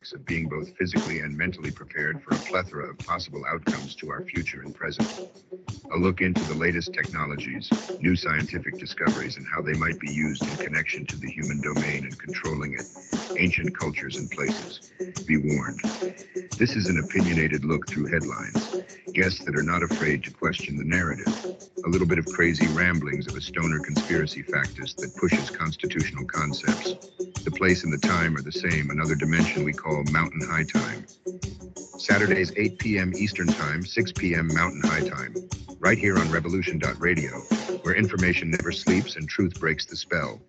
ethics of being both physically and mentally prepared for a plethora of possible outcomes to our future and present. A look into the latest technologies, new scientific discoveries, and how they might be used in connection to the human domain and controlling it, ancient cultures and places. Be warned. This is an opinionated look through headlines, guests that are not afraid to question the narrative, a little bit of crazy ramblings of a stoner conspiracy factist that pushes constitutional concepts. The place and the time are the same, another dimension we call Mountain High Time. Saturdays, 8 p.m. Eastern Time, 6 p.m. Mountain High Time, right here on Revolution.radio, where information never sleeps and truth breaks the spell.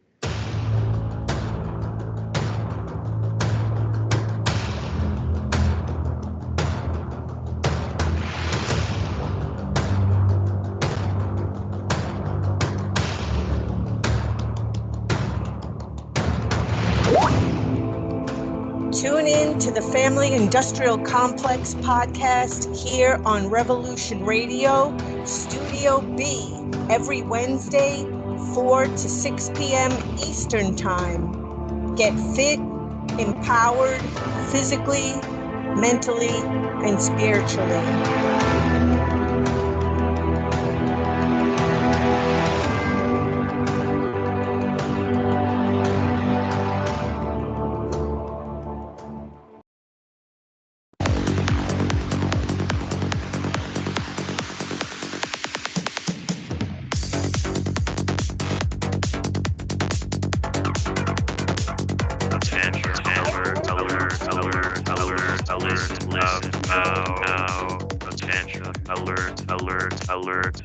Tune in to the Family Industrial Complex podcast here on Revolution Radio, Studio B, every Wednesday, 4 to 6 p.m. Eastern Time. Get fit, empowered, physically, mentally, and spiritually.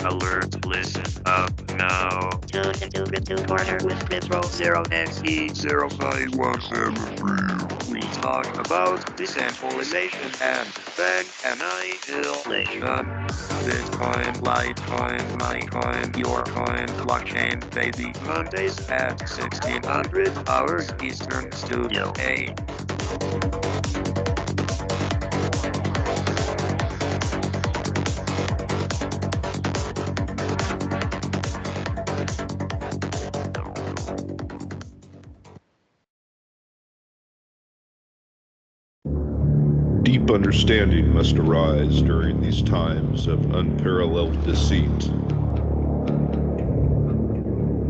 Alert, listen up now. Tune into the corner with Retro 0XE09173. We talk about decentralization and bank annihilation. Bitcoin, Litecoin, Litecoin, your coin, blockchain, baby. Mondays at 1600 hours Eastern, Studio A. Deep understanding must arise during these times of unparalleled deceit.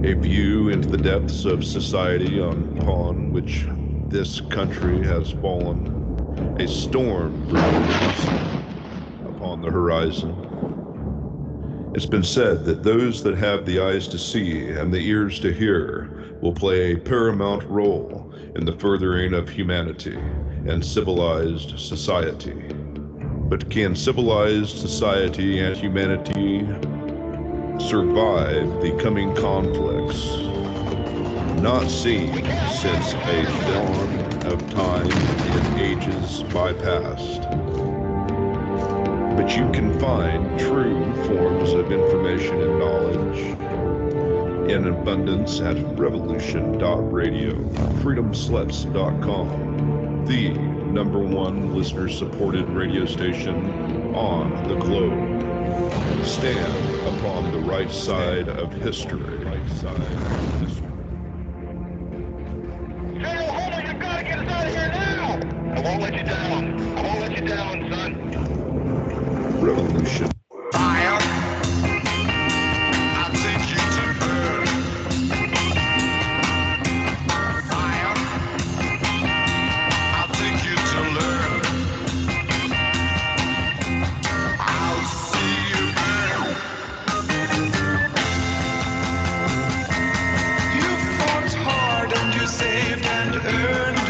A view into the depths of society upon which this country has fallen, a storm brews upon the horizon. It's been said that those that have the eyes to see and the ears to hear will play a paramount role in the furthering of humanity and civilized society. But can civilized society and humanity survive the coming conflicts? Not seen since a dawn of time in ages bypast. But you can find true forms of information and knowledge in abundance at revolution.radio, freedomsluts.com, the #1 listener-supported radio station on the globe. Stand upon the right side of history. General Holder, you've got to get us out of here now! I won't let you down. I won't let you down, son. Revolution. Fire! I'll take you to burn. Fire! I'll take you to learn. I'll see you burn. You fought hard and you saved and earned,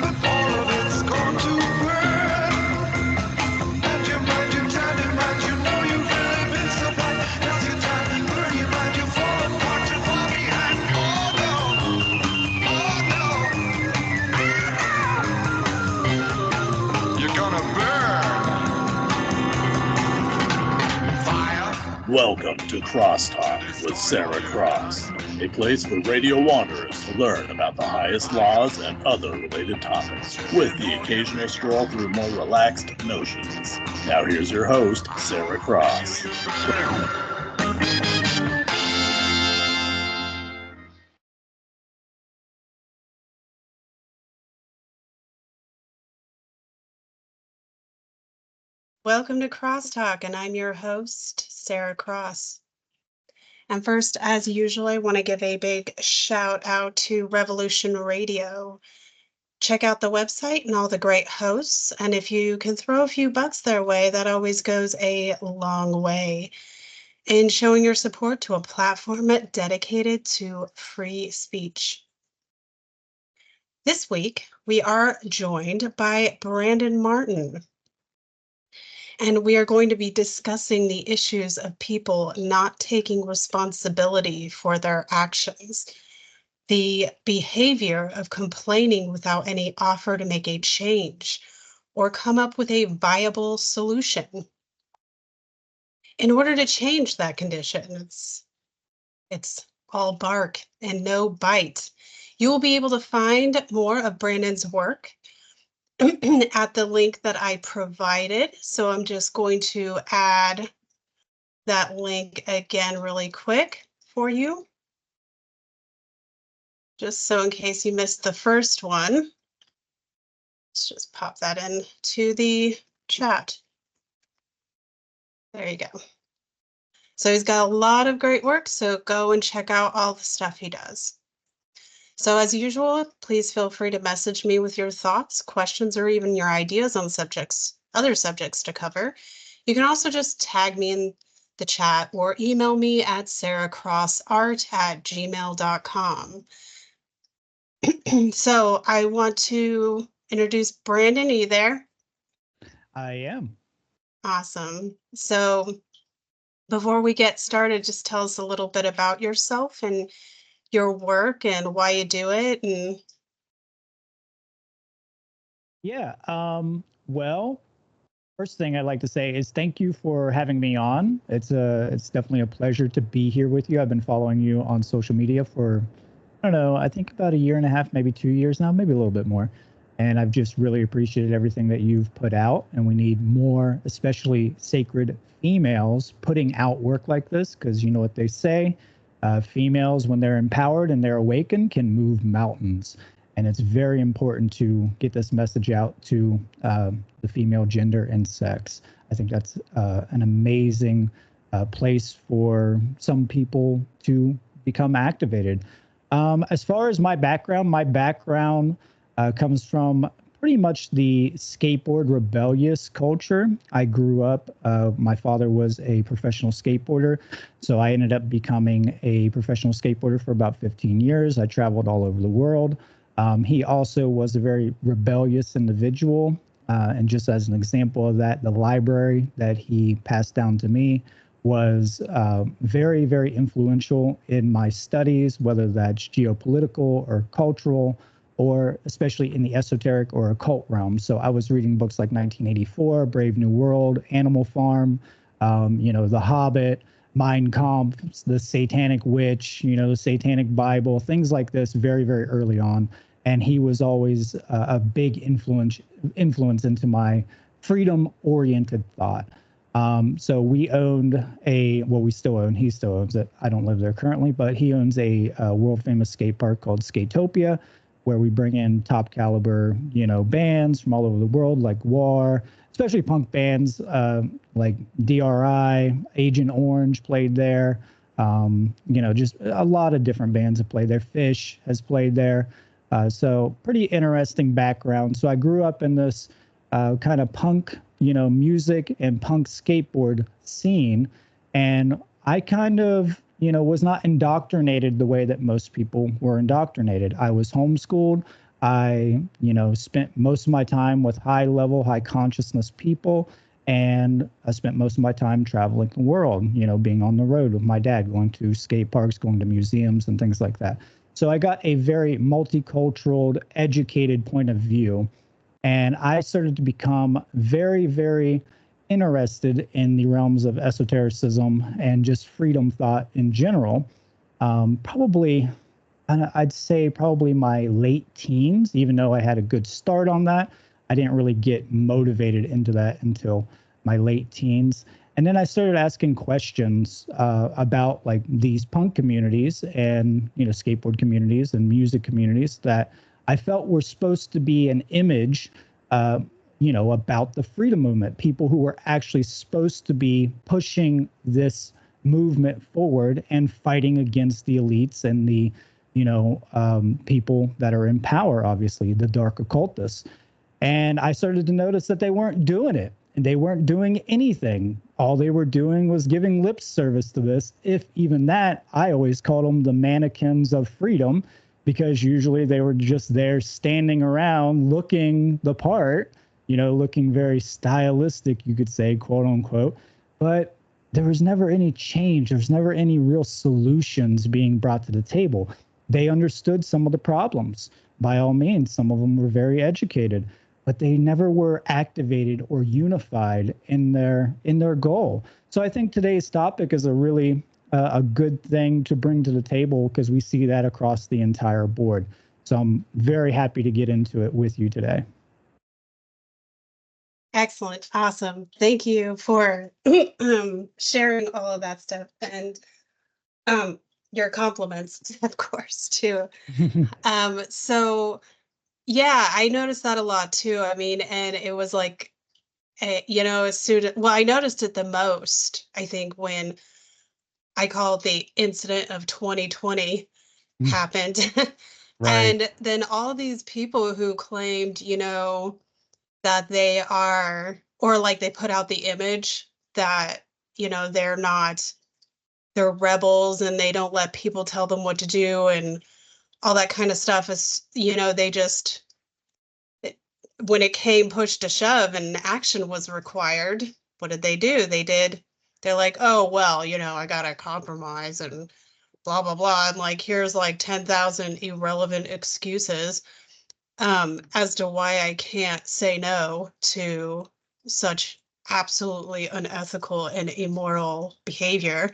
but all of it's gone to burn. And your mind, you time your mind, you know you've really been so blind. Now's your time, burn your mind, you fall apart, you fall behind. Oh no, you're gonna burn. Fire. Welcome to CrossTalk with Sara Cross, a place for radio wanderers to learn about the highest laws and other related topics, with the occasional stroll through more relaxed notions. Now here's your host, Sara Cross. Welcome to CrossTalk, and I'm your host, Sara Cross. And first, as usual, I want to give a big shout out to Revolution Radio. Check out the website and all the great hosts. And if you can throw a few bucks their way, that always goes a long way in showing your support to a platform dedicated to free speech. This week, we are joined by Brandon Martin. And we are going to be discussing the issues of people not taking responsibility for their actions, the behavior of complaining without any offer to make a change or come up with a viable solution. In order to change that condition, it's all bark and no bite. You will be able to find more of Brandon's work at the link that I provided. So I'm just going to add that link again really quick for you. Just so in case you missed the first one, let's just pop that in to the chat. There you go. So he's got a lot of great work, so go and check out all the stuff he does. So as usual, please feel free to message me with your thoughts, questions, or even your ideas on other subjects to cover. You can also just tag me in the chat or email me at saracrossart@gmail.com. So I want to introduce Brandon. Are you there? I am. Awesome. So before we get started, just tell us a little bit about yourself and your work and why you do it. And Yeah. Well, first thing I'd like to say is thank you for having me on. It's definitely a pleasure to be here with you. I've been following you on social media for, I don't know, I think about 1.5 years, maybe 2 years now, maybe a little bit more. And I've just really appreciated everything that you've put out. And we need more, especially sacred females, putting out work like this, because you know what they say. Females, when they're empowered and they're awakened, can move mountains. And it's very important to get this message out to the female gender and sex. I think that's an amazing place for some people to become activated. As far as my background comes from pretty much the skateboard rebellious culture. I grew up, my father was a professional skateboarder, so I ended up becoming a professional skateboarder for about 15 years. I traveled all over the world. He also was a very rebellious individual. And just as an example of that, the library that he passed down to me was very, very influential in my studies, whether that's geopolitical or cultural, or especially in the esoteric or occult realm. So I was reading books like 1984, Brave New World, Animal Farm, The Hobbit, Mein Kampf, the Satanic Witch, the Satanic Bible, things like this very, very early on. And he was always a big influence into my freedom-oriented thought. So we owned we still own, he still owns it. I don't live there currently, but he owns a world-famous skate park called Skatopia, where we bring in top caliber, bands from all over the world, like War, especially punk bands like DRI, Agent Orange played there. Just a lot of different bands have played there. Fish has played there. So pretty interesting background. So I grew up in this kind of punk, music and punk skateboard scene. And I kind of, was not indoctrinated the way that most people were indoctrinated. I was homeschooled. I, spent most of my time with high consciousness people. And I spent most of my time traveling the world, being on the road with my dad, going to skate parks, going to museums and things like that. So I got a very multicultural, educated point of view. And I started to become very, very interested in the realms of esotericism and just freedom thought in general. I'd say probably my late teens, even though I had a good start on that. I didn't really get motivated into that until my late teens. And then I started asking questions about like these punk communities and, skateboard communities and music communities that I felt were supposed to be an image about the freedom movement, people who were actually supposed to be pushing this movement forward and fighting against the elites and the, people that are in power, obviously, the dark occultists. And I started to notice that they weren't doing it. And they weren't doing anything. All they were doing was giving lip service to this. If even that, I always called them the mannequins of freedom, because usually they were just there standing around looking the part, looking very stylistic, you could say, quote unquote. But there was never any change. There was never any real solutions being brought to the table. They understood some of the problems. By all means, some of them were very educated, but they never were activated or unified in their goal. So I think today's topic is a really a good thing to bring to the table, because we see that across the entire board. So I'm very happy to get into it with you today. Excellent. Awesome. Thank you for sharing all of that stuff, and your compliments, of course, too. So yeah, I noticed that a lot too. I mean, and it was like, as soon as, I noticed it the most, I think, when I call it the incident of 2020 happened. Right. And then all these people who claimed, that they are, or like they put out the image that, they're rebels and they don't let people tell them what to do and all that kind of stuff is, they just, when it came push to shove and action was required, what did they do? They're like, oh, well, I got to compromise and blah, blah, blah. And like, here's like 10,000 irrelevant excuses as to why I can't say no to such absolutely unethical and immoral behavior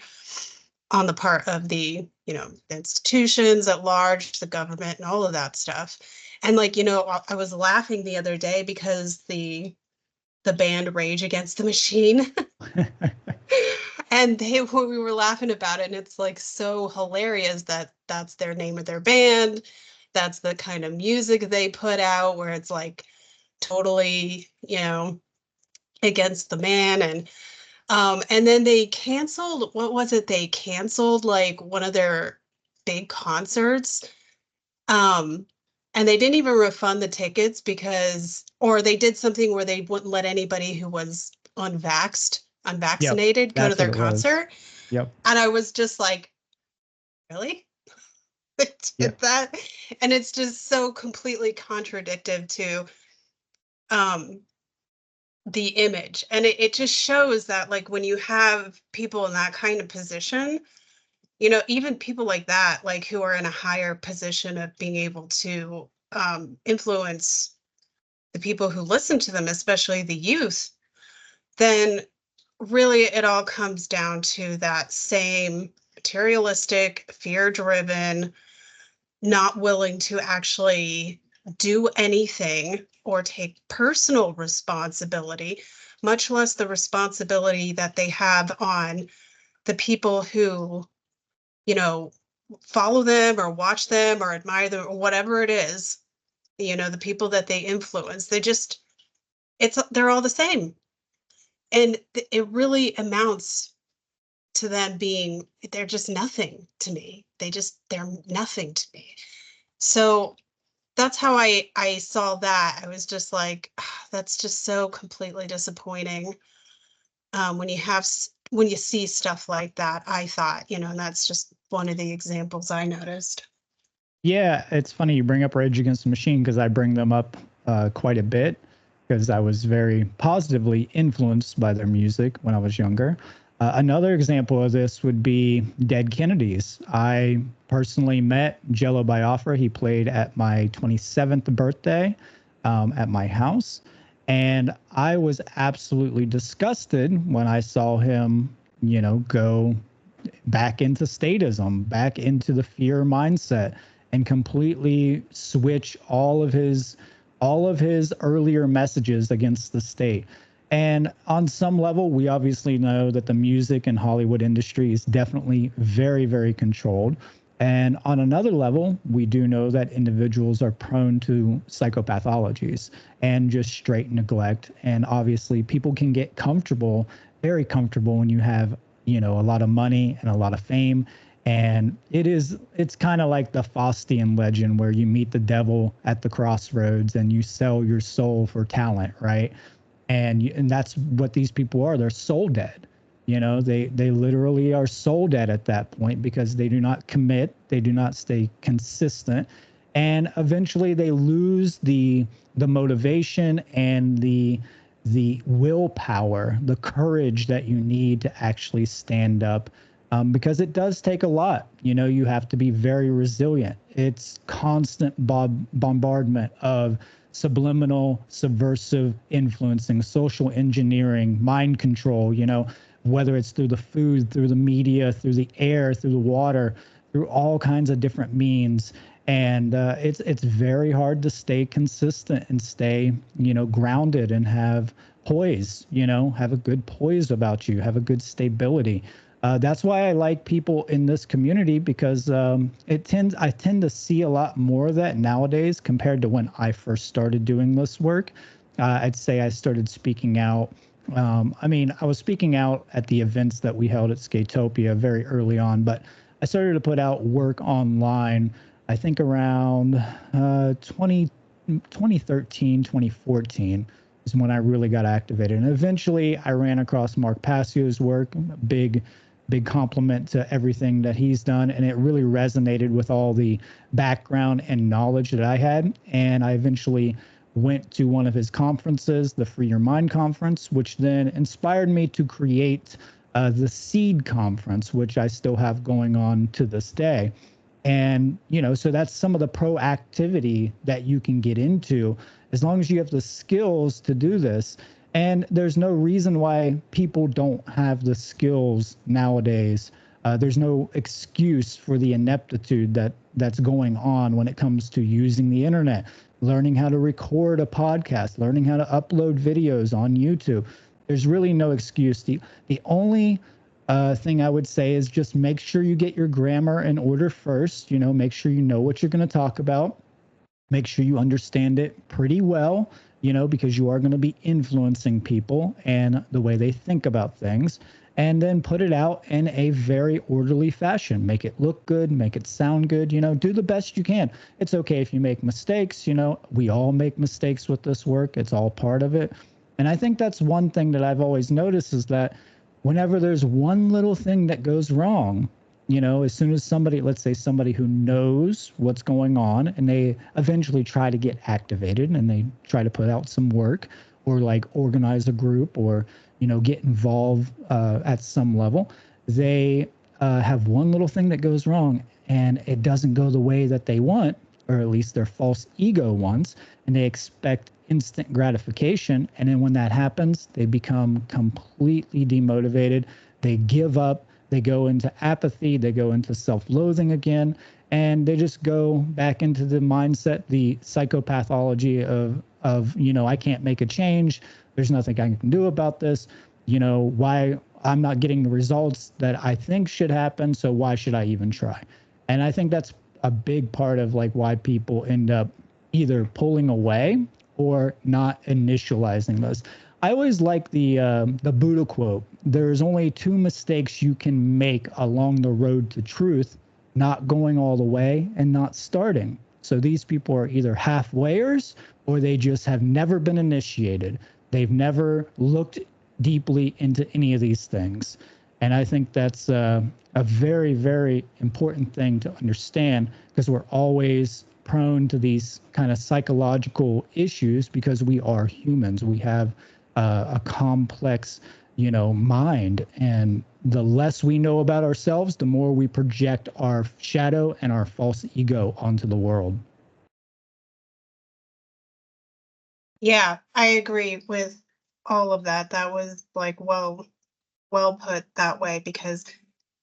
on the part of the, the institutions at large, the government, and all of that stuff. And like, I was laughing the other day because the band Rage Against the Machine, and we were laughing about it, and it's like so hilarious that that's their name of their band. That's the kind of music they put out, where it's like totally, against the man. And then they canceled, what was it? They canceled like one of their big concerts. And they didn't even refund the tickets or they did something where they wouldn't let anybody who was unvaccinated go to their concert. Yep. And I was just like, really? They did that? And it's just so completely contradictory to the image. And it just shows that, like, when you have people in that kind of position, even people like that, like who are in a higher position of being able to influence the people who listen to them, especially the youth, then really it all comes down to that same materialistic, fear-driven, not willing to actually do anything or take personal responsibility, much less the responsibility that they have on the people who, follow them or watch them or admire them or whatever it is, the people that they influence. They're all the same. And it really amounts to them being, they're just nothing to me. They're nothing to me. So that's how I saw that. I was just like, that's just so completely disappointing. When you see stuff like that, I thought, and that's just one of the examples I noticed. Yeah, it's funny you bring up Rage Against the Machine, because I bring them up quite a bit, because I was very positively influenced by their music when I was younger. Another example of this would be Dead Kennedys. I personally met Jello Biafra. He played at my 27th birthday at my house. And I was absolutely disgusted when I saw him, go back into statism, back into the fear mindset, and completely switch all of his earlier messages against the state. And on some level, we obviously know that the music and Hollywood industry is definitely very, very controlled. And on another level, we do know that individuals are prone to psychopathologies and just straight neglect. And obviously, people can get comfortable, very comfortable, when you have, a lot of money and a lot of fame. And it's kind of like the Faustian legend where you meet the devil at the crossroads and you sell your soul for talent, right? And that's what these people are. They're soul dead. They literally are soul dead at that point because they do not commit, they do not stay consistent, and eventually they lose the motivation and the willpower, the courage that you need to actually stand up, because it does take a lot. You have to be very resilient. It's constant bombardment of subliminal, subversive influencing, social engineering, mind control, whether it's through the food, through the media, through the air, through the water, through all kinds of different means. And it's very hard to stay consistent and stay, grounded and have poise, have a good poise about you, have a good stability. That's why I like people in this community, because I tend to see a lot more of that nowadays compared to when I first started doing this work. I'd say I started speaking out. I was speaking out at the events that we held at Skatopia very early on, but I started to put out work online, I think around 2013, 2014 is when I really got activated. And eventually I ran across Mark Passio's work, big compliment to everything that he's done. And it really resonated with all the background and knowledge that I had. And I eventually went to one of his conferences, the Free Your Mind conference, which then inspired me to create the S.E.E.D conference, which I still have going on to this day. And, so that's some of the proactivity that you can get into as long as you have the skills to do this. And there's no reason why people don't have the skills nowadays. There's no excuse for the ineptitude that's going on when it comes to using the internet, learning how to record a podcast, learning how to upload videos on YouTube. There's really no excuse. The only thing I would say is just make sure you get your grammar in order first. Make sure you know what you're going to talk about. Make sure you understand it pretty well, because you are going to be influencing people and the way they think about things. And then put it out in a very orderly fashion. Make it look good, make it sound good, do the best you can. It's okay if you make mistakes, we all make mistakes with this work. It's all part of it. And I think that's one thing that I've always noticed is that whenever there's one little thing that goes wrong, as soon as somebody, let's say somebody who knows what's going on and they eventually try to get activated and they try to put out some work or like organize a group or, get involved at some level, they have one little thing that goes wrong and it doesn't go the way that they want, or at least their false ego wants, and they expect instant gratification. And then when that happens, they become completely demotivated. They give up. They go into apathy. They go into self-loathing again. And they just go back into the mindset, the psychopathology of I can't make a change. There's nothing I can do about this. Why I'm not getting the results that I think should happen. So why should I even try? And I think that's a big part of like why people end up either pulling away or not initializing those. I always like the Buddha quote. There's only two mistakes you can make along the road to truth: not going all the way and not starting. So these people are either halfwayers or they just have never been initiated. They've never looked deeply into any of these things. And I think that's a very, very important thing to understand, because we're always prone to these kind of psychological issues because we are humans. We have a complex, mind. And the less we know about ourselves, the more we project our shadow and our false ego onto the world. Yeah, I agree with all of that. That was like well put that way, because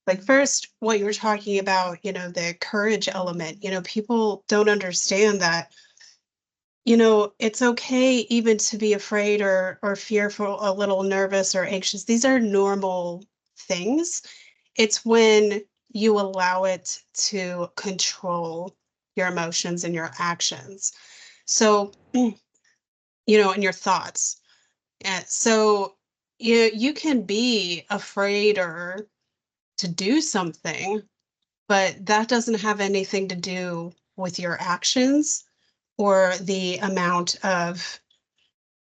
like first what you were talking about, the courage element, people don't understand that, it's okay even to be afraid or fearful, a little nervous or anxious. These are normal things. It's when you allow it to control your emotions and your actions. So, and your thoughts. And so you can be afraid or to do something, but that doesn't have anything to do with your actions or the amount of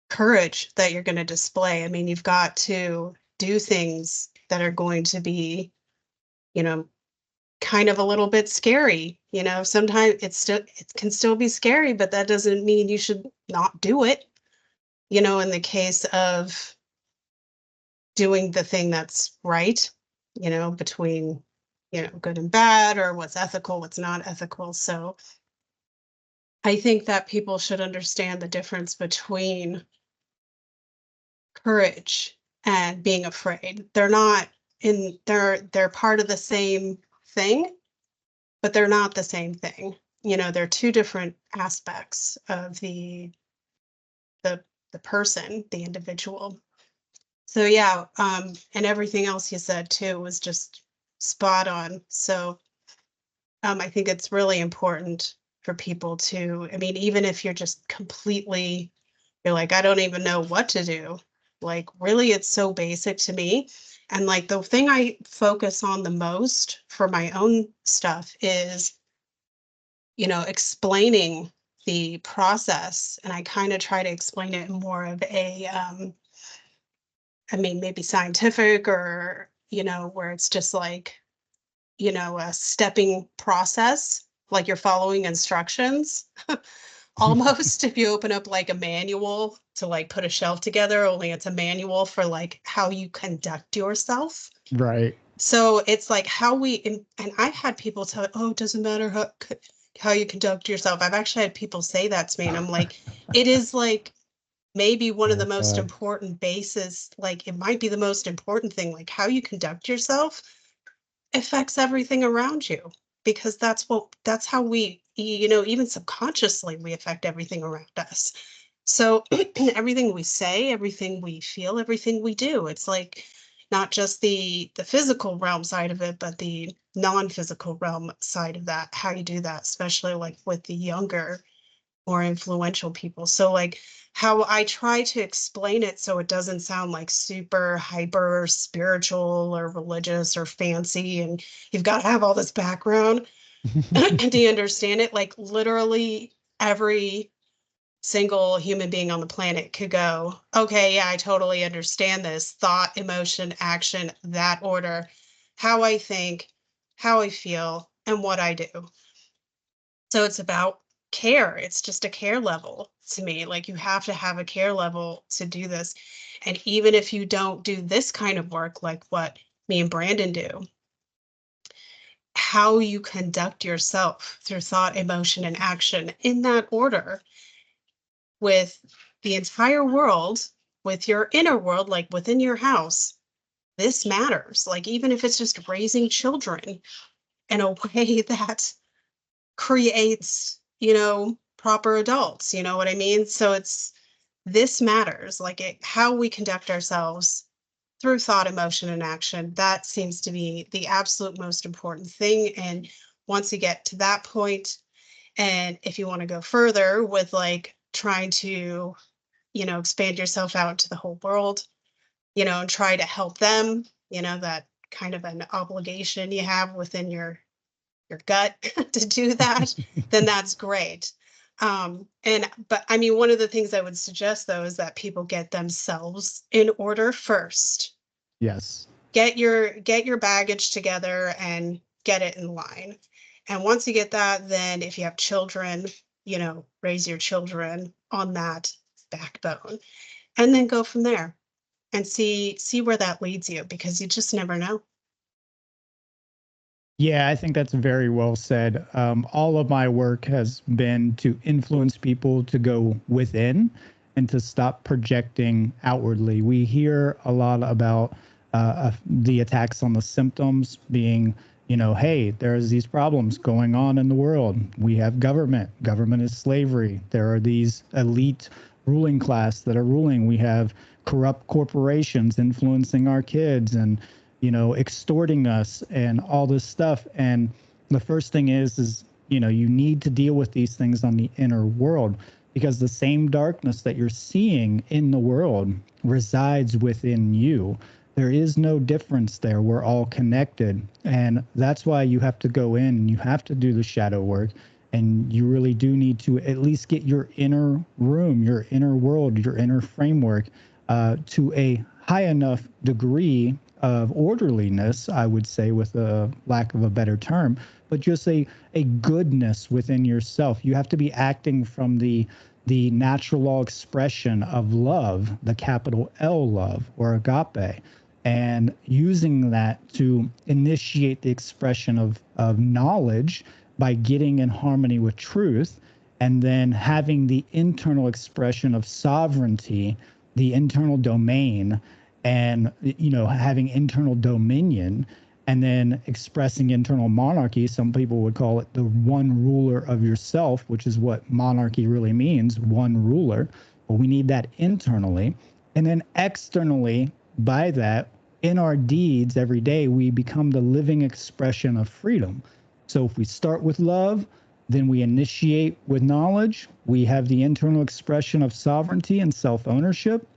courage that you're going to display. I mean, you've got to do things that are going to be, kind of a little bit scary. Sometimes it can still be scary, but that doesn't mean you should not do it. In the case of doing the thing that's right, between, good and bad, or what's ethical, what's not ethical. So I think that people should understand the difference between courage and being afraid. They're part of the same thing, but they're not the same thing. They're two different aspects of the person, the individual. So yeah, and everything else you said too was just spot on. So I think it's really important for people to, I mean, even if you're just you're like, I don't even know what to do. Like, really, it's so basic to me. And like the thing I focus on the most for my own stuff is, explaining the process. And I kind of try to explain it in more of a, maybe scientific, or, where it's just like, a stepping process, like you're following instructions. Almost if you open up like a manual to like put a shelf together, only it's a manual for like how you conduct yourself. Right. So it's like and I've had people tell, oh, it doesn't matter how you conduct yourself. I've actually had people say that to me, and I'm like, it is like maybe one of the most important bases, like it might be the most important thing, like how you conduct yourself affects everything around you, because that's how we, even subconsciously, we affect everything around us. So everything we say, everything we feel, everything we do, it's like not just the physical realm side of it, but the non-physical realm side of that, how you do that, especially like with the younger, more influential people. So like how I try to explain it so it doesn't sound like super hyper spiritual or religious or fancy, and you've got to have all this background. Do you understand it? Like literally every single human being on the planet could go, okay, yeah, I totally understand this. Thought, emotion, action, that order, how I think, how I feel, and what I do. So it's about care. It's just a care level to me. Like you have to have a care level to do this. And even if you don't do this kind of work, like what me and Brandon do, how you conduct yourself through thought, emotion, and action in that order with the entire world, with your inner world, like within your house, this matters. Like even if it's just raising children in a way that creates, proper adults, you know what I mean? So this matters, like how we conduct ourselves through thought, emotion, and action. That seems to be the absolute most important thing. And once you get to that point, and if you want to go further with like trying to, expand yourself out to the whole world, and try to help them, that kind of an obligation you have within your gut to do that, then that's great. But I mean, one of the things I would suggest though is that people get themselves in order first. Yes. Get your baggage together and get it in line. And once you get that, then if you have children, raise your children on that backbone, and then go from there and see where that leads you, because you just never know. Yeah, I think that's very well said. All of my work has been to influence people to go within and to stop projecting outwardly. We hear a lot about the attacks on the symptoms being, hey, there's these problems going on in the world. We have government. Government is slavery. There are these elite ruling class that are ruling. We have corrupt corporations influencing our kids, and extorting us and all this stuff. And the first thing is, you need to deal with these things on the inner world, because the same darkness that you're seeing in the world resides within you. There is no difference there. We're all connected. And that's why you have to go in and you have to do the shadow work. And you really do need to at least get your inner room, your inner world, your inner framework to a high enough degree of orderliness, I would say, with a lack of a better term, but just a goodness within yourself. You have to be acting from the natural law expression of love, the capital L love, or agape, and using that to initiate the expression of knowledge by getting in harmony with truth, and then having the internal expression of sovereignty, the internal domain, and having internal dominion, and then expressing internal monarchy. Some people would call it the one ruler of yourself, which is what monarchy really means, one ruler. But we need that internally. And then externally, by that, in our deeds every day, we become the living expression of freedom. So if we start with love, then we initiate with knowledge, we have the internal expression of sovereignty and self-ownership,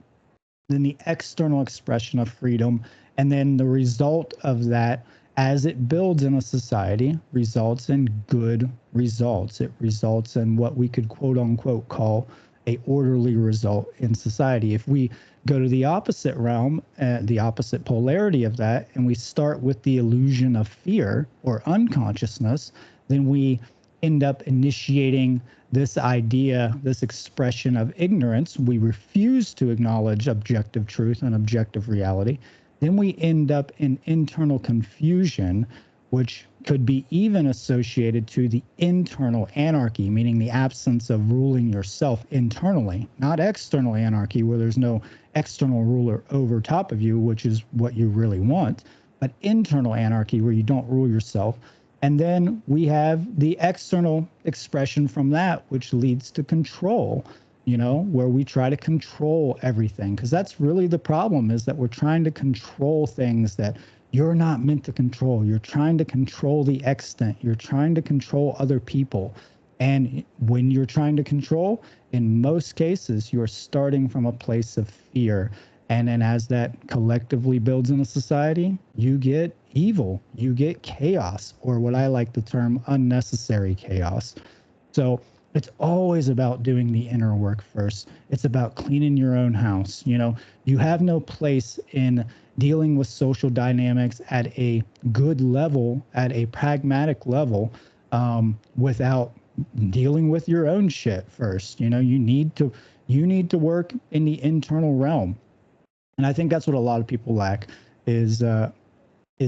then the external expression of freedom, and then the result of that, as it builds in a society, results in good results. It results in what we could quote unquote call a orderly result in society. If we go to the opposite realm, the opposite polarity of that, and we start with the illusion of fear or unconsciousness, then we end up initiating this idea, this expression of ignorance. We refuse to acknowledge objective truth and objective reality. Then we end up in internal confusion, which could be even associated to the internal anarchy, meaning the absence of ruling yourself internally, not external anarchy where there's no external ruler over top of you, which is what you really want, but internal anarchy where you don't rule yourself. And then we have the external expression from that, which leads to control, where we try to control everything. Because that's really the problem, is that we're trying to control things that you're not meant to control. You're trying to control the extent. You're trying to control other people. And when you're trying to control, in most cases, you're starting from a place of fear. And then as that collectively builds in a society, you get evil, you get chaos, or what I like the term unnecessary chaos. So it's always about doing the inner work first. It's about cleaning your own house. You have no place in dealing with social dynamics at a good level, at a pragmatic level, without dealing with your own shit first. You need to work in the internal realm. And I think that's what a lot of people lack is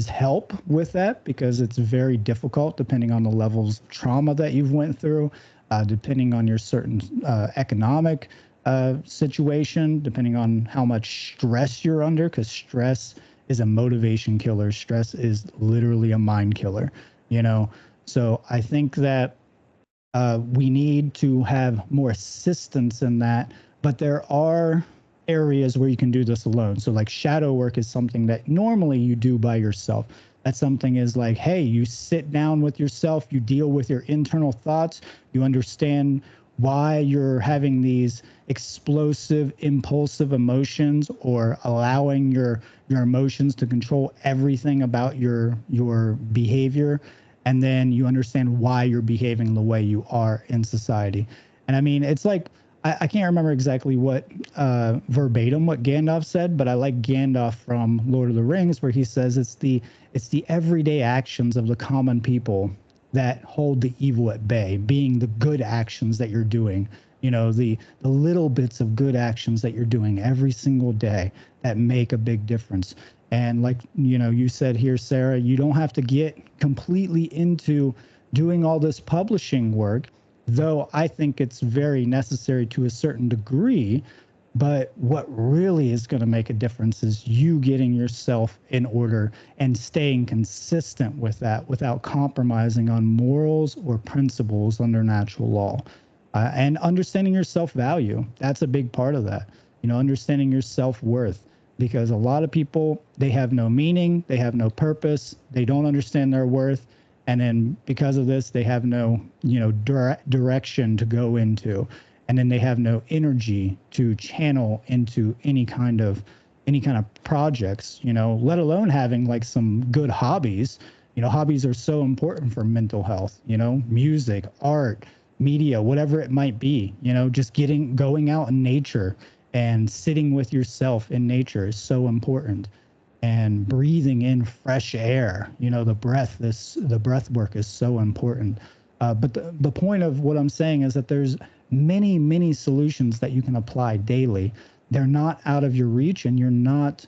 help with that, because it's very difficult depending on the levels of trauma that you've went through, depending on your certain economic situation, depending on how much stress you're under, because stress is a motivation killer. Stress is literally a mind killer, So I think that we need to have more assistance in that, but there are areas where you can do this alone. So like shadow work is something that normally you do by yourself. That's something is like, hey, you sit down with yourself, you deal with your internal thoughts, you understand why you're having these explosive, impulsive emotions, or allowing your emotions to control everything about your behavior. And then you understand why you're behaving the way you are in society. And I mean, it's like, I can't remember exactly what verbatim what Gandalf said, but I like Gandalf from Lord of the Rings, where he says it's the everyday actions of the common people that hold the evil at bay, being the good actions that you're doing, the little bits of good actions that you're doing every single day that make a big difference. And like, you said here, Sarah, you don't have to get completely into doing all this publishing work, though I think it's very necessary to a certain degree. But what really is going to make a difference is you getting yourself in order and staying consistent with that without compromising on morals or principles under natural law, and understanding your self-value. That's a big part of that. Understanding your self-worth. because a lot of people, they have no meaning, they have no purpose, they don't understand their worth. And then because of this, they have no, direction to go into. And then they have no energy to channel into any kind of projects, let alone having like some good hobbies. Hobbies are so important for mental health, music, art, media, whatever it might be, just going out in nature and sitting with yourself in nature is so important. And breathing in fresh air, the breath work is so important. But the point of what I'm saying is that there's many, many solutions that you can apply daily. They're not out of your reach, and you're not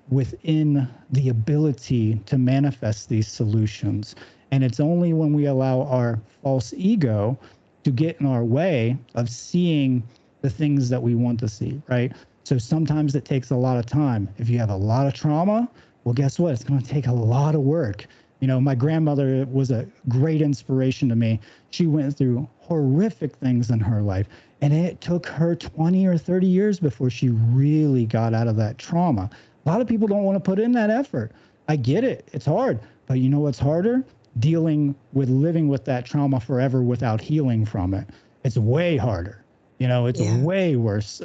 within the ability to manifest these solutions. And it's only when we allow our false ego to get in our way of seeing the things that we want to see, right? So sometimes it takes a lot of time. If you have a lot of trauma, well, guess what? It's going to take a lot of work. My grandmother was a great inspiration to me. She went through horrific things in her life, and it took her 20 or 30 years before she really got out of that trauma. A lot of people don't want to put in that effort. I get it. It's hard. But you know what's harder? Living with that trauma forever without healing from it. It's way harder. It's way worse.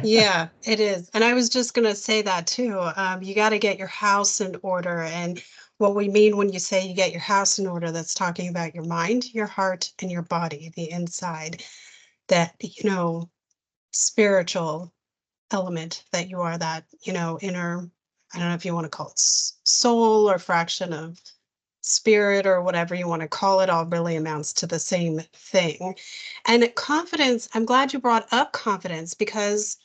Yeah, it is. And I was just going to say that too. You got to get your house in order. And what we mean when you say you get your house in order, that's talking about your mind, your heart, and your body, the inside, that, spiritual element that you are, that, inner, I don't know if you want to call it soul or fraction of spirit or whatever you want to call it, all really amounts to the same thing. And confidence, I'm glad you brought up confidence, because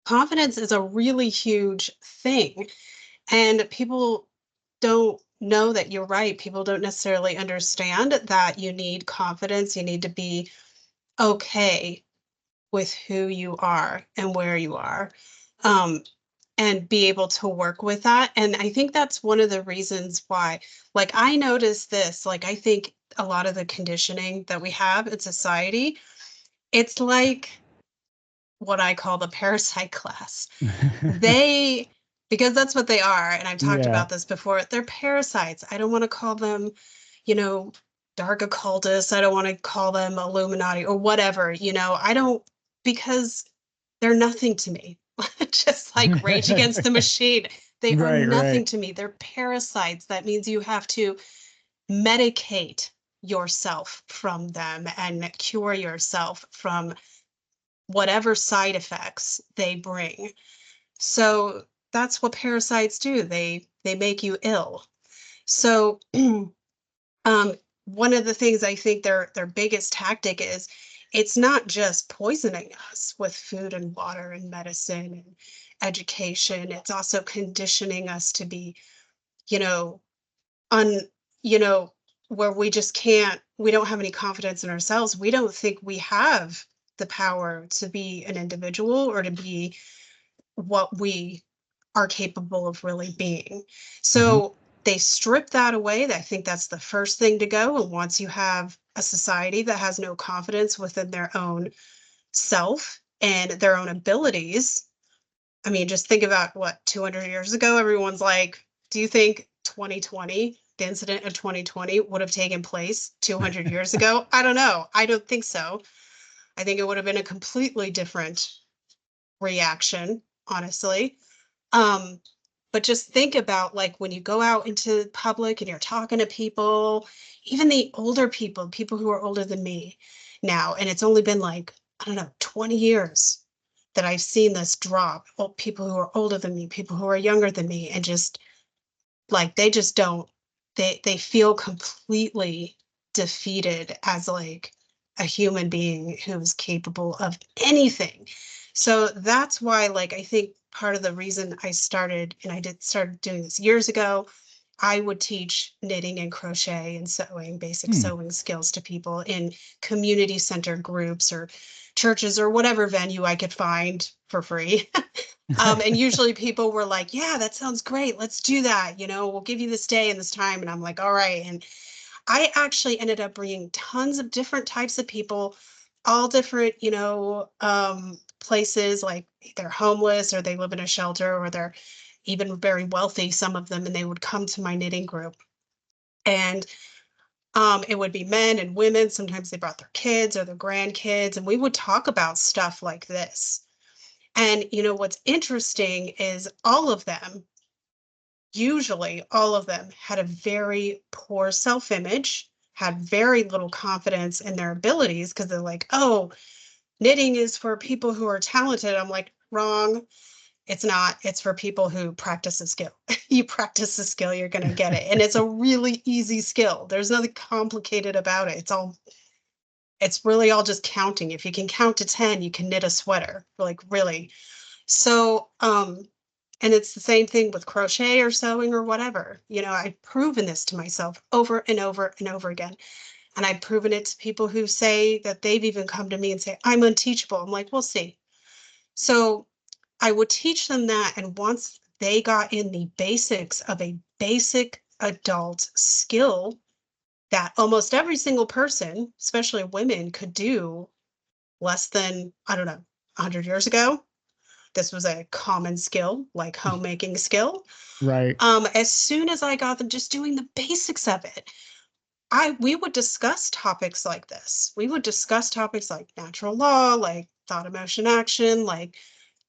confidence is a really huge thing. And people don't know that. You're right. People don't necessarily understand that you need confidence. You need to be okay with who you are and where you are. And be able to work with that. And I think that's one of the reasons why, like, I noticed this, like, I think a lot of the conditioning that we have in society, it's like what I call the parasite class. Because that's what they are. And I've talked about this before. They're parasites. I don't want to call them, dark occultists. I don't want to call them Illuminati or whatever, because they're nothing to me. Just like Rage Against the Machine. They are nothing to me. They're parasites. That means you have to medicate yourself from them and cure yourself from whatever side effects they bring. So that's what parasites do. They make you ill. So one of the things I think their biggest tactic is, it's not just poisoning us with food and water and medicine and education. It's also conditioning us to be, where we don't have any confidence in ourselves. We don't think we have the power to be an individual or to be what we are capable of really being. So they strip that away. I think that's the first thing to go. And once you have a society that has no confidence within their own self and their own abilities, I mean, just think about what 200 years ago, everyone's like, do you think 2020, the incident of 2020 would have taken place 200 years ago? I don't know. I don't think so. I think it would have been a completely different reaction, honestly. But just think about, like, when you go out into public and you're talking to people, even the older people who are older than me now, and it's only been like, I don't know, 20 years that I've seen this drop. Well, people who are older than me, people who are younger than me, and just like, they just don't, they feel completely defeated as like a human being who's capable of anything. So that's why, like, I think part of the reason I started doing this years ago, I would teach knitting and crochet and sewing, basic sewing skills to people in community center groups or churches or whatever venue I could find for free. And usually people were like, yeah, that sounds great. Let's do that. We'll give you this day and this time. And I'm like, all right. And I actually ended up bringing tons of different types of people, all different, places, like they're homeless or they live in a shelter or they're even very wealthy, some of them, and they would come to my knitting group. And it would be men and women. Sometimes they brought their kids or their grandkids, and we would talk about stuff like this. And, you know, what's interesting is usually all of them had a very poor self-image, had very little confidence in their abilities because they're like, oh, knitting is for people who are talented. I'm like, wrong. It's not. It's for people who practice a skill. You practice a skill, you're going to get it. And it's a really easy skill. There's nothing complicated about it. It's really all just counting. If you can count to 10, you can knit a sweater, like really. So, and it's the same thing with crochet or sewing or whatever. You know, I've proven this to myself over and over and over again. And I've proven it to people who say that they've even come to me and say, I'm unteachable. I'm like, we'll see. So I would teach them that. And once they got in the basics of a basic adult skill that almost every single person, especially women, could do less than, I don't know, 100 years ago. This was a common skill, like homemaking skill. Right. As soon as I got them just doing the basics of it, we would discuss topics like this. We would discuss topics like natural law, like thought, emotion, action, like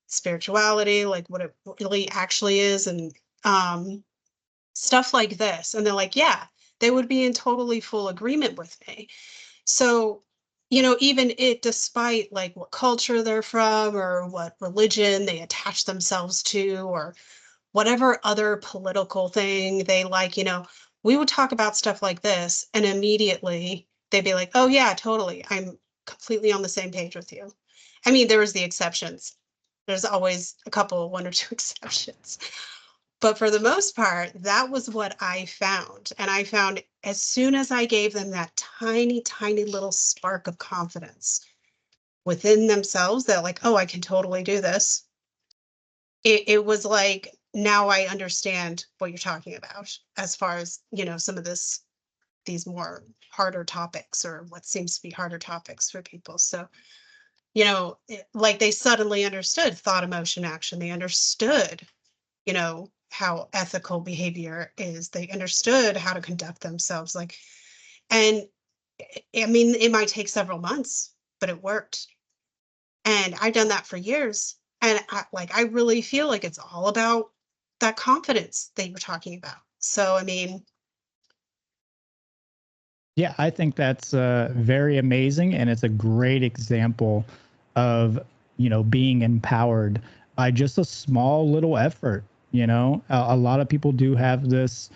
spirituality, like what it really actually is, and stuff like this. And they're like, yeah, they would be in totally full agreement with me. So, you know, even it, despite like what culture they're from or what religion they attach themselves to or whatever other political thing they like, you know, we would talk about stuff like this and immediately they'd be like, oh yeah, totally. I'm completely on the same page with you. I mean, there was the exceptions. There's always a couple, one or two exceptions. But for the most part, that was what I found. And I found as soon as I gave them that tiny, tiny little spark of confidence within themselves that like, oh, I can totally do this. It was like, now I understand what you're talking about as far as, you know, some of these more harder topics or what seems to be harder topics for people. So, you know, like they suddenly understood thought, emotion, action. They understood, you know, how ethical behavior is. They understood how to conduct themselves. Like, and I mean, it might take several months, but it worked. And I've done that for years. And I really feel like it's all about that confidence that you were talking about. So, I mean, Yeah, I think that's very amazing, and it's a great example of, you know, being empowered by just a small little effort. You know, a lot of people do have this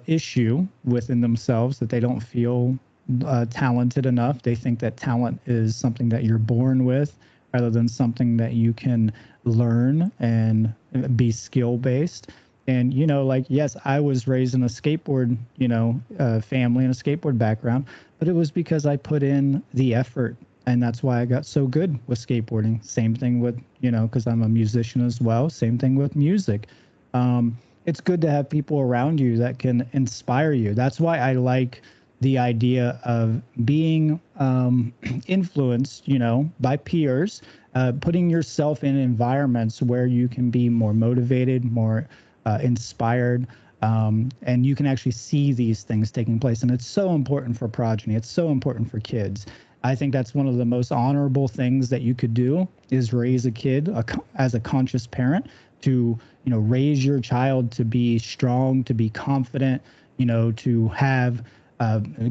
issue within themselves that they don't feel talented enough. They think that talent is something that you're born with, rather than something that you can learn and be skill based. And, you know, like, yes, I was raised in a skateboard, you know, family and a skateboard background, but it was because I put in the effort. And that's why I got so good with skateboarding. Same thing with, you know, because I'm a musician as well. Same thing with music. It's good to have people around you that can inspire you. That's why I like the idea of being influenced, you know, by peers, putting yourself in environments where you can be more motivated, more inspired, and you can actually see these things taking place. And it's so important for progeny. It's so important for kids. I think that's one of the most honorable things that you could do is raise a kid as a conscious parent to, you know, raise your child to be strong, to be confident, you know, to have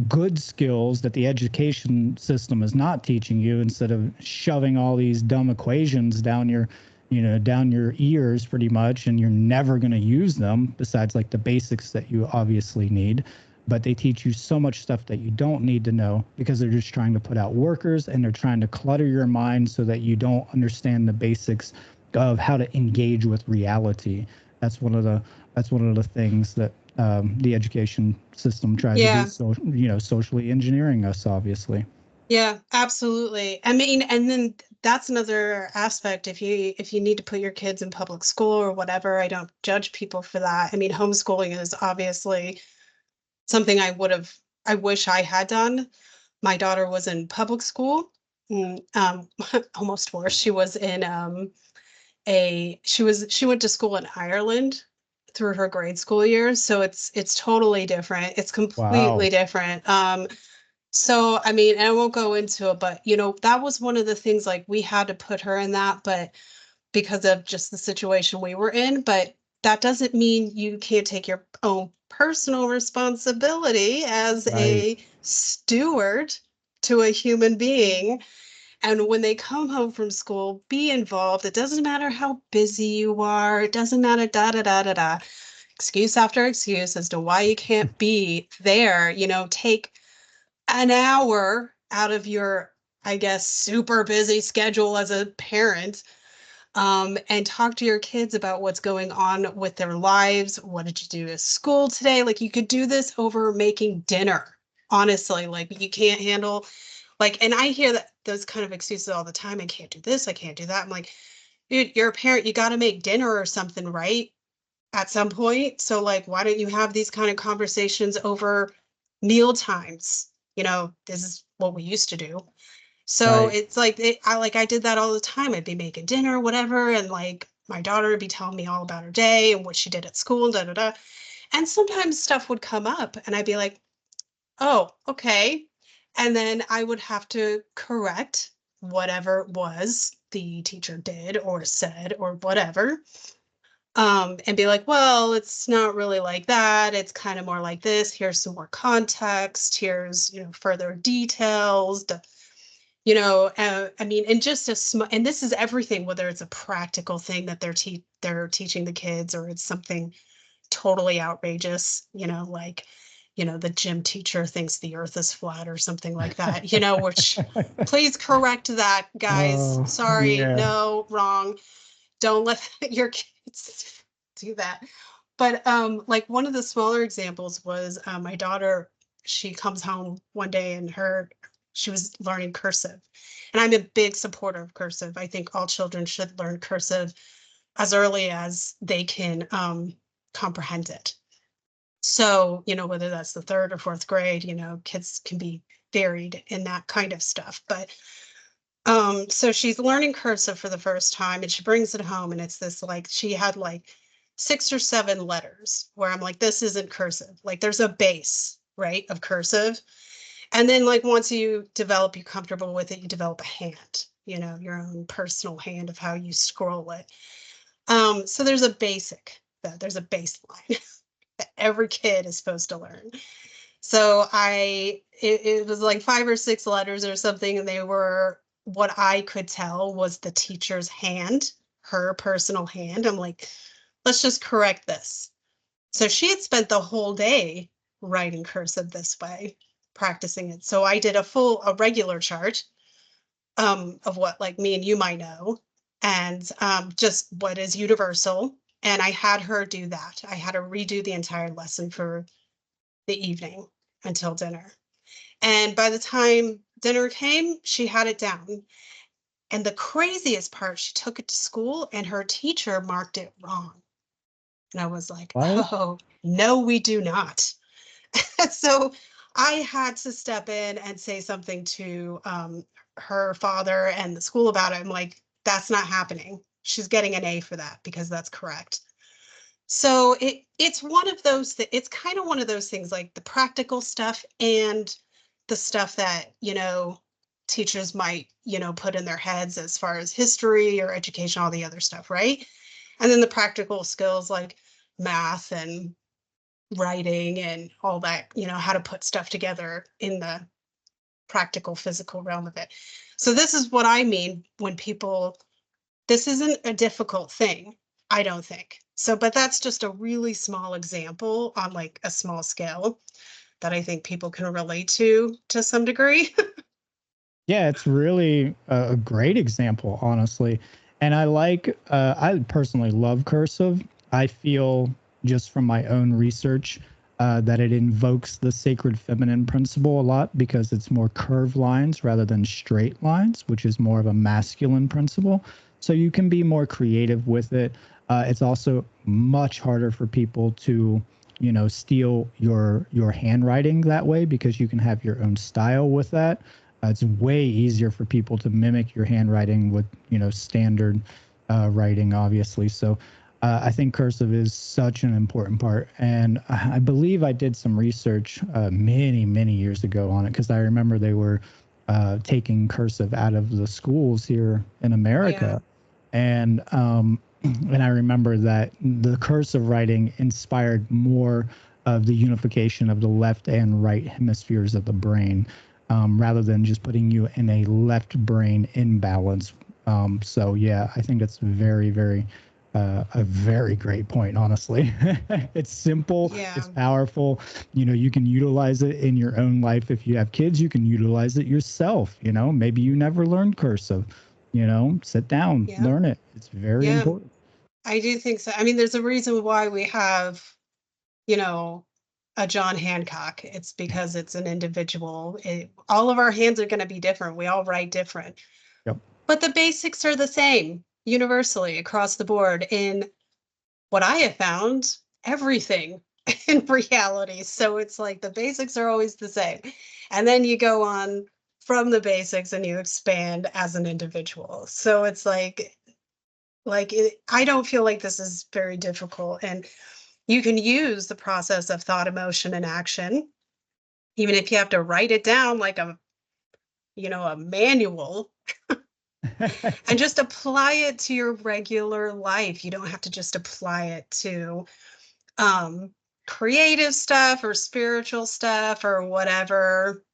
good skills that the education system is not teaching you, instead of shoving all these dumb equations down your, you know, down your ears pretty much, and you're never going to use them besides like the basics that you obviously need. But they teach you so much stuff that you don't need to know because they're just trying to put out workers, and they're trying to clutter your mind so that you don't understand the basics of how to engage with reality. That's one of the things that the education system tries to do. So, you know, socially engineering us, obviously. yeah, absolutely. I mean, and then that's another aspect. If you need to put your kids in public school or whatever, I don't judge people for that. I mean, homeschooling is obviously something I wish I had done. My daughter was in public school, almost worse. She was in she went to school in Ireland through her grade school years, so it's totally different. It's completely different. So I mean, and I won't go into it, but that was one of the things, like, we had to put her in that, but because of just the situation we were in. But that doesn't mean you can't take your own personal responsibility as a steward to a human being. And when they come home from school, be involved. It doesn't matter how busy you are. It doesn't matter, da da da da da. Excuse after excuse as to why you can't be there. Take an hour out of your, I guess, super busy schedule as a parent, and talk to your kids about what's going on with their lives. What did you do at school today? Like, you could do this over making dinner. Honestly, like, you can't handle, like, and I hear those kind of excuses all the time. I can't do this. I can't do that. I'm like, dude, you're a parent. You got to make dinner or something, right? At some point. So, like, why don't you have these kind of conversations over meal times? This is what we used to do. So it's like, I did that all the time. I'd be making dinner, whatever. And like, my daughter would be telling me all about her day and what she did at school, da, da, da. And sometimes stuff would come up and I'd be like, oh, okay. And then I would have to correct whatever it was the teacher did or said or whatever. And be like, well, it's not really like that. It's kind of more like this. Here's some more context. Here's, further details. I mean, and just and this is everything, whether it's a practical thing that they're teaching the kids, or it's something totally outrageous, like, the gym teacher thinks the earth is flat or something like that, which please correct that, guys. Oh, sorry, yeah. no, wrong. Don't let your kids do that. But like, one of the smaller examples was my daughter. She comes home one day and she was learning cursive. And I'm a big supporter of cursive. I think all children should learn cursive as early as they can comprehend it. So, whether that's the 3rd or 4th grade, kids can be varied in that kind of stuff. But so she's learning cursive for the first time and she brings it home and it's this, like, she had like 6 or 7 letters where I'm like, this isn't cursive. Like, there's a base, right, of cursive. And then, like, once you you're comfortable with it, you develop a hand, your own personal hand of how you scroll it. So there's a baseline that every kid is supposed to learn. So it was like 5 or 6 letters or something, and they were, what I could tell was the teacher's hand, her personal hand. I'm like, let's just correct this. So she had spent the whole day writing cursive this way, practicing it. So I did a regular chart of what, like, me and you might know, and just what is universal. And I had her do that. I had her redo the entire lesson for the evening until dinner. And by the time dinner came, she had it down. And the craziest part, she took it to school and her teacher marked it wrong. And I was like, What? oh, no, we do not. So I had to step in and say something to her father and the school about it. I'm like, that's not happening. She's getting an A for that because that's correct. So it's one of those, it's kind of one of those things, like the practical stuff and the stuff that, teachers might, put in their heads as far as history or education, all the other stuff, right? And then the practical skills like math and writing and all that, how to put stuff together in the practical, physical realm of it. So this is what I mean when this isn't a difficult thing, I don't think. So, but that's just a really small example on like a small scale that I think people can relate to some degree. Yeah, it's really a great example, honestly. And I personally love cursive. I feel, just from my own research, that it invokes the sacred feminine principle a lot because it's more curved lines rather than straight lines, which is more of a masculine principle. So you can be more creative with it. It's also much harder for people to, steal your handwriting that way because you can have your own style with that. It's way easier for people to mimic your handwriting with, standard writing, obviously. So I think cursive is such an important part. And I believe I did some research many, many years ago on it, because I remember they were taking cursive out of the schools here in America. And I remember that the cursive writing inspired more of the unification of the left and right hemispheres of the brain, rather than just putting you in a left brain imbalance. So yeah, I think that's very, very a very great point, honestly. It's simple, it's powerful. You can utilize it in your own life. If you have kids, you can utilize it yourself. Maybe you never learned cursive. Sit down, learn it. It's very important. I do think so. I mean, there's a reason why we have, a John Hancock. It's because it's an individual. All of our hands are going to be different. We all write different. Yep. But the basics are the same universally across the board in what I have found, everything in reality. So it's like the basics are always the same. And then you go on from the basics and you expand as an individual. So it's I don't feel like this is very difficult. And you can use the process of thought, emotion, and action, even if you have to write it down like a manual, and just apply it to your regular life. You don't have to just apply it to creative stuff or spiritual stuff or whatever.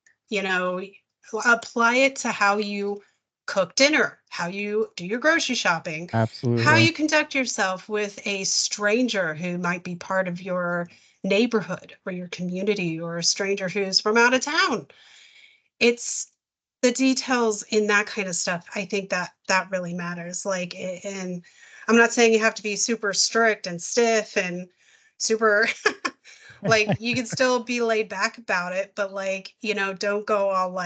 Apply it to how you cook dinner, how you do your grocery shopping, Absolutely, how you conduct yourself with a stranger who might be part of your neighborhood or your community, or a stranger who's from out of town. It's the details in that kind of stuff. I think that really matters. And I'm not saying you have to be super strict and stiff and super you can still be laid back about it, but don't go all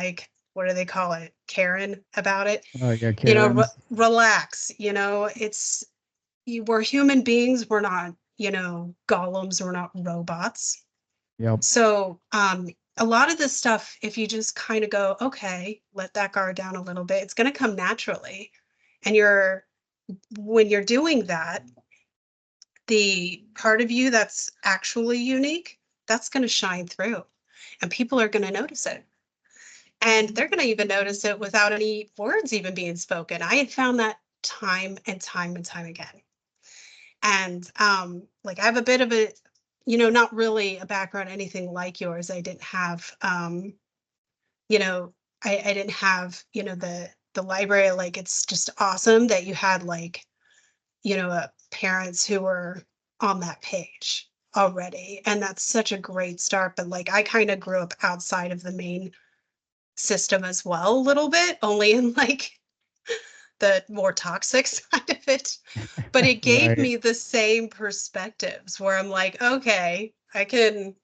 what do they call it? Karen about it. Oh yeah, Karen. Relax. We're human beings. We're not, golems. We're not robots. Yep. So a lot of this stuff, if you just kind of go, okay, let that guard down a little bit, it's going to come naturally. And when you're doing that, the part of you that's actually unique, that's going to shine through, and people are going to notice it. And they're going to even notice it without any words even being spoken. I had found that time and time and time again. And I have a bit of a, not really a background, anything like yours. I didn't have, I didn't have, the library. It's just awesome that you had parents who were on that page already. And that's such a great start. But I kind of grew up outside of the main system as well, a little bit, only in the more toxic side of it. But it gave Right. me the same perspectives where I'm okay, I can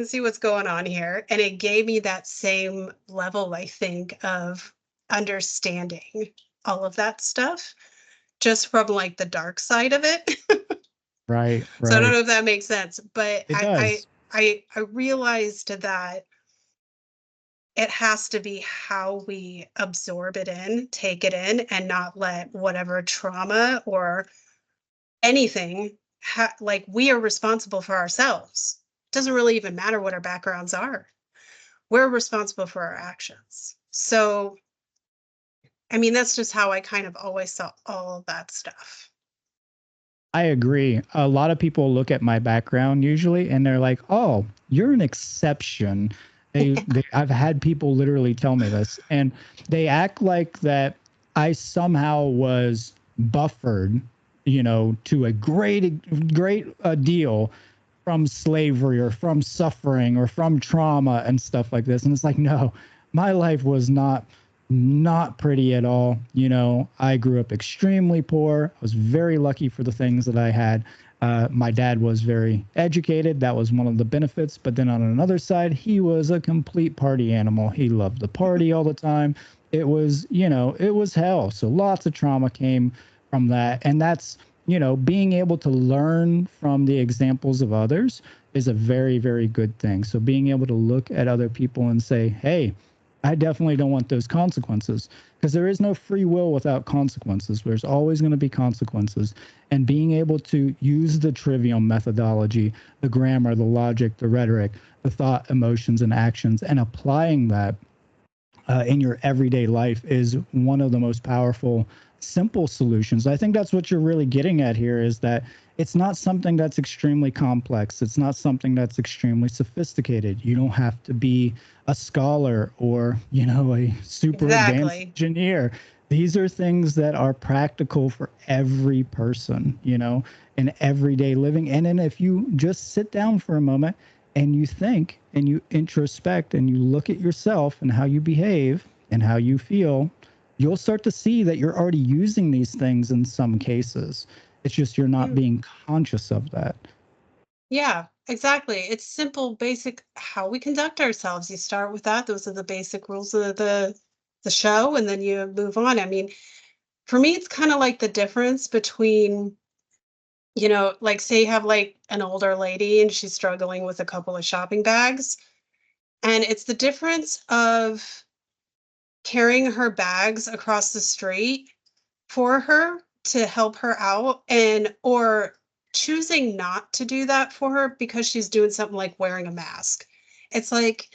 see what's going on here. And it gave me that same level, I think, of understanding all of that stuff, just from the dark side of it. Right. So I don't know if that makes sense, but It does. I realized that it has to be how we absorb it in, take it in, and not let whatever trauma or anything, we are responsible for ourselves. It doesn't really even matter what our backgrounds are. We're responsible for our actions. So, that's just how I kind of always saw all of that stuff. I agree. A lot of people look at my background usually and they're like, oh, you're an exception. I've had people literally tell me this, and they act like that I somehow was buffered, to a great deal from slavery or from suffering or from trauma and stuff like this. And it's no, my life was not pretty at all. I grew up extremely poor. I was very lucky for the things that I had. My dad was very educated. That was one of the benefits. But then on another side, he was a complete party animal. He loved the party all the time. It was, it was hell. So lots of trauma came from that. And that's, being able to learn from the examples of others is a very, very good thing. So being able to look at other people and say, hey, I definitely don't want those consequences, because there is no free will without consequences. There's always going to be consequences. And being able to use the trivium methodology, the grammar, the logic, the rhetoric, the thought, emotions, and actions, and applying that in your everyday life is one of the most powerful, simple solutions. I think that's what you're really getting at here, is that it's not something that's extremely complex. It's not something that's extremely sophisticated. You don't have to be a scholar or, a super advanced Exactly. engineer. These are things that are practical for every person, in everyday living. And then if you just sit down for a moment and you think and you introspect and you look at yourself and how you behave and how you feel, you'll start to see that you're already using these things in some cases. It's just you're not being conscious of that. Yeah, exactly. It's simple, basic how we conduct ourselves. You start with that. Those are the basic rules of the show, and then you move on. I mean, for me, it's kind of like the difference between, like say you have like an older lady and she's struggling with a couple of shopping bags. And it's the difference of carrying her bags across the street for her to help her out, and or choosing not to do that for her because she's doing something like wearing a mask. It's like,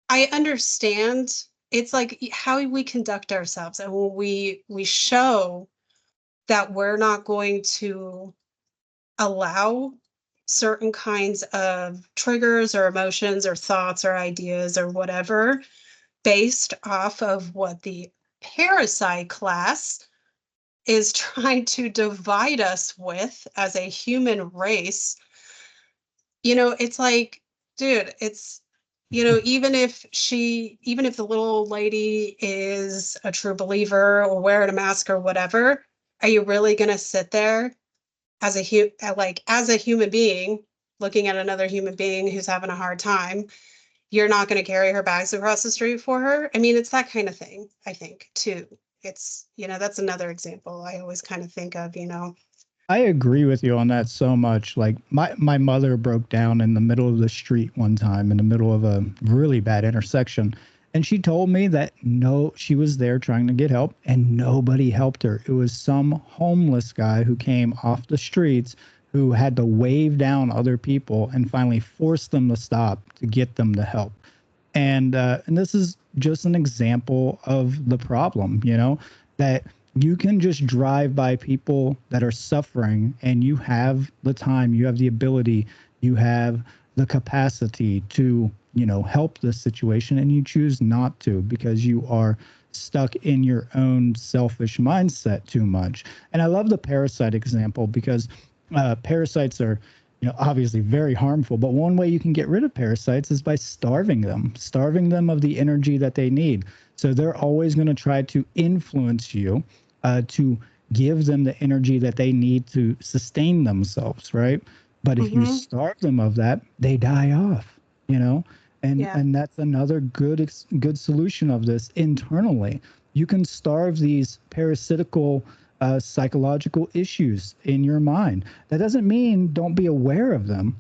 I understand. It's like how we conduct ourselves, and when we show that we're not going to allow certain kinds of triggers or emotions or thoughts or ideas or whatever based off of what the parasite class is trying to divide us with as a human race. It's like, dude, it's, even if the little old lady is a true believer or wearing a mask or whatever, are you really going to sit there as as a human being looking at another human being who's having a hard time? You're not going to carry her bags across the street for her. I mean, it's that kind of thing, I think, too. It's, that's another example I always kind of think of. I agree with you on that so much. Like my mother broke down in the middle of the street one time in the middle of a really bad intersection. And she told me that she was there trying to get help and nobody helped her. It was some homeless guy who came off the streets who had to wave down other people and finally force them to stop to get them to help. And this is just an example of the problem, that you can just drive by people that are suffering and you have the time, you have the ability, you have the capacity to, help this situation, and you choose not to because you are stuck in your own selfish mindset too much. And I love the parasite example because parasites are, obviously very harmful, but one way you can get rid of parasites is by starving them of the energy that they need. So they're always going to try to influence you to give them the energy that they need to sustain themselves, right? But if you starve them of that, they die off, and that's another good solution of this internally. You can starve these parasitical psychological issues in your mind. That doesn't mean don't be aware of them.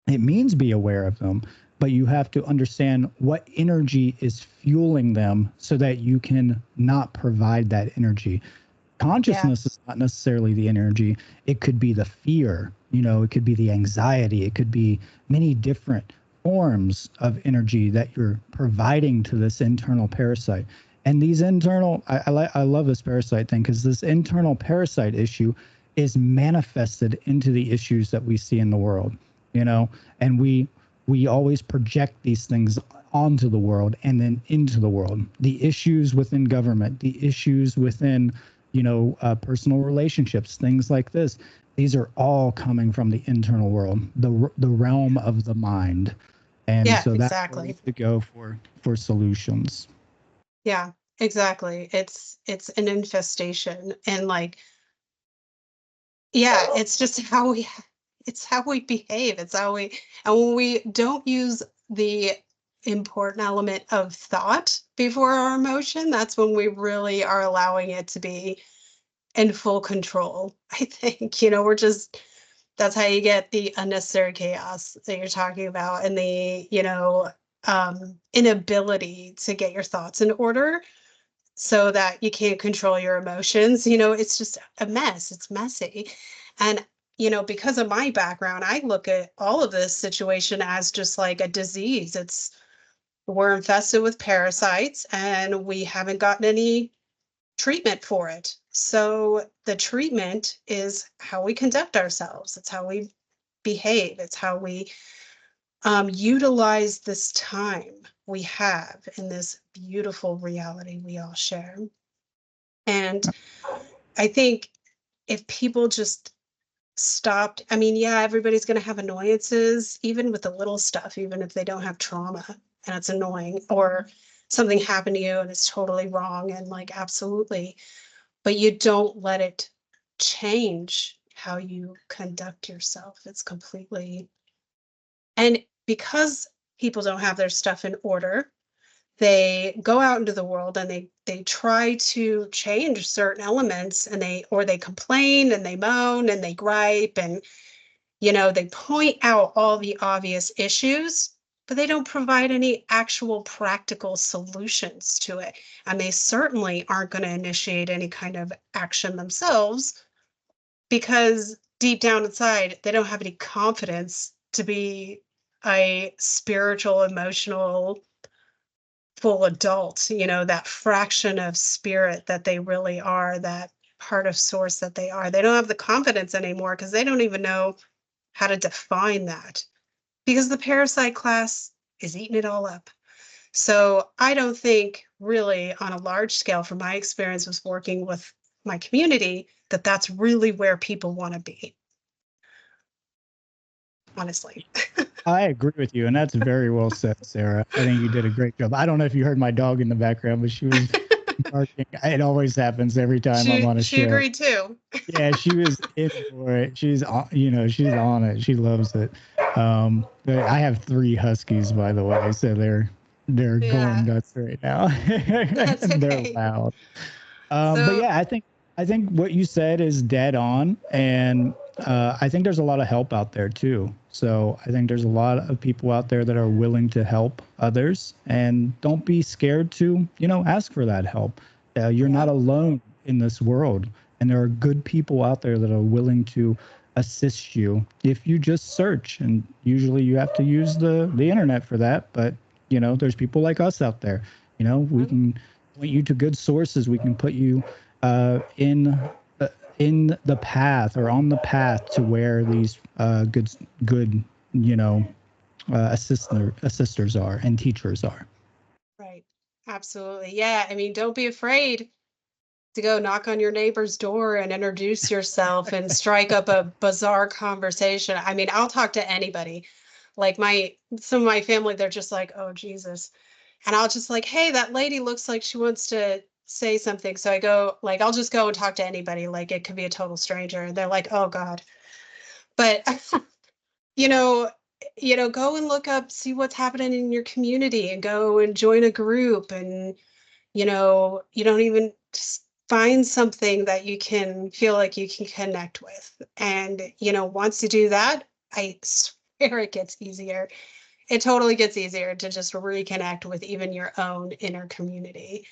It means be aware of them, but you have to understand what energy is fueling them so that you can not provide that energy. Consciousness is not necessarily the energy. It could be the fear, it could be the anxiety. It could be many different forms of energy that you're providing to this internal parasite. And these internal, I love this parasite thing because this internal parasite issue is manifested into the issues that we see in the world, and we always project these things onto the world and then into the world. The issues within government, the issues within, personal relationships, things like this. These are all coming from the internal world, the realm of the mind. And so that's where we have to go for solutions. Yeah, exactly. It's an infestation, and it's just it's how we behave. It's how and when we don't use the important element of thought before our emotion, that's when we really are allowing it to be in full control. I think, that's how you get the unnecessary chaos that you're talking about, and the, inability to get your thoughts in order so that you can't control your emotions. It's just a mess. It's messy. And, because of my background, I look at all of this situation as just like a disease. We're infested with parasites and we haven't gotten any treatment for it. So the treatment is how we conduct ourselves. It's how we behave. It's how we utilize this time we have in this beautiful reality we all share. And I think if people just stopped, yeah, everybody's going to have annoyances, even with the little stuff, even if they don't have trauma and it's annoying, or something happened to you and it's totally wrong and like, absolutely. But you don't let it change how you conduct yourself. It's completely, and because people don't have their stuff in order, they go out into the world and they try to change certain elements, and they complain and they moan and they gripe, and they point out all the obvious issues, but they don't provide any actual practical solutions to it. And they certainly aren't going to initiate any kind of action themselves, because deep down inside, they don't have any confidence to be a spiritual, emotional, full adult, that fraction of spirit that they really are, that part of source that they are. They don't have the confidence anymore because they don't even know how to define that, because the parasite class is eating it all up. So I don't think really on a large scale, from my experience with working with my community, that that's really where people want to be. Honestly. I agree with you, and that's very well said, Sarah. I think you did a great job. I don't know if you heard my dog in the background, but she was barking. It always happens every time I'm on a show. She agreed too. Yeah, she was in for it. She's on, she's on it. She loves it. I have 3 huskies, by the way, so they're going nuts right now. That's okay. They're loud. But yeah, I think what you said is dead on, and I think there's a lot of help out there too. So I think there's a lot of people out there that are willing to help others, and don't be scared to, ask for that help. You're not alone in this world, and there are good people out there that are willing to assist you if you just search. And usually you have to use the internet for that, but there's people like us out there. We can point you to good sources. We can put you in the path, or on the path to where these good assisters are and teachers are. Right. Absolutely. Yeah. Don't be afraid to go knock on your neighbor's door and introduce yourself and strike up a bizarre conversation. I'll talk to anybody. Like some of my family, they're just like, oh, Jesus. And I'll just like, hey, that lady looks like she wants to say something. So I go, like, I'll just go and talk to anybody. Like, it could be a total stranger. And they're like, oh God. But, go and look up, see what's happening in your community, and go and join a group. And, you don't even just find something that you can feel like you can connect with. And, once you do that, I swear it gets easier. It totally gets easier to just reconnect with even your own inner community.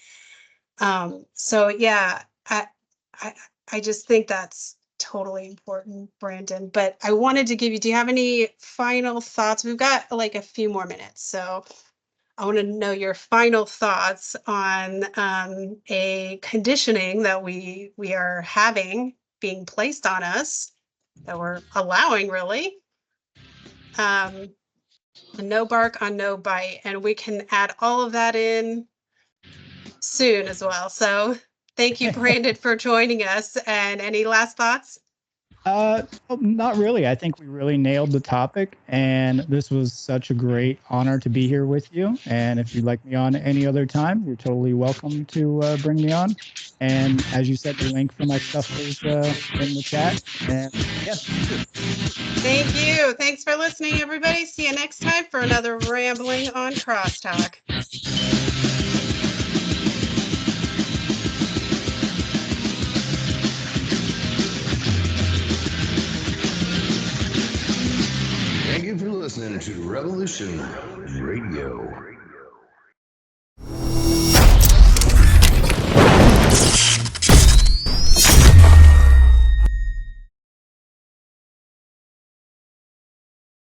So yeah, I just think that's totally important, Brandon. But I wanted to do you have any final thoughts? We've got like a few more minutes, so I want to know your final thoughts on a conditioning that we are having being placed on us, that we're allowing, really. No bark on no bite, and we can add all of that in soon as well. So thank you, Brandon, for joining us. And any last thoughts? Not really. I think we really nailed the topic, and this was such a great honor to be here with you. And if you'd like me on any other time, you're totally welcome to bring me on. And as you said, the link for my stuff is in the chat. And yes. Thank you. Thanks for listening, everybody. See you next time for another Rambling on CrossTalk. Thank you for listening to Revolution Radio.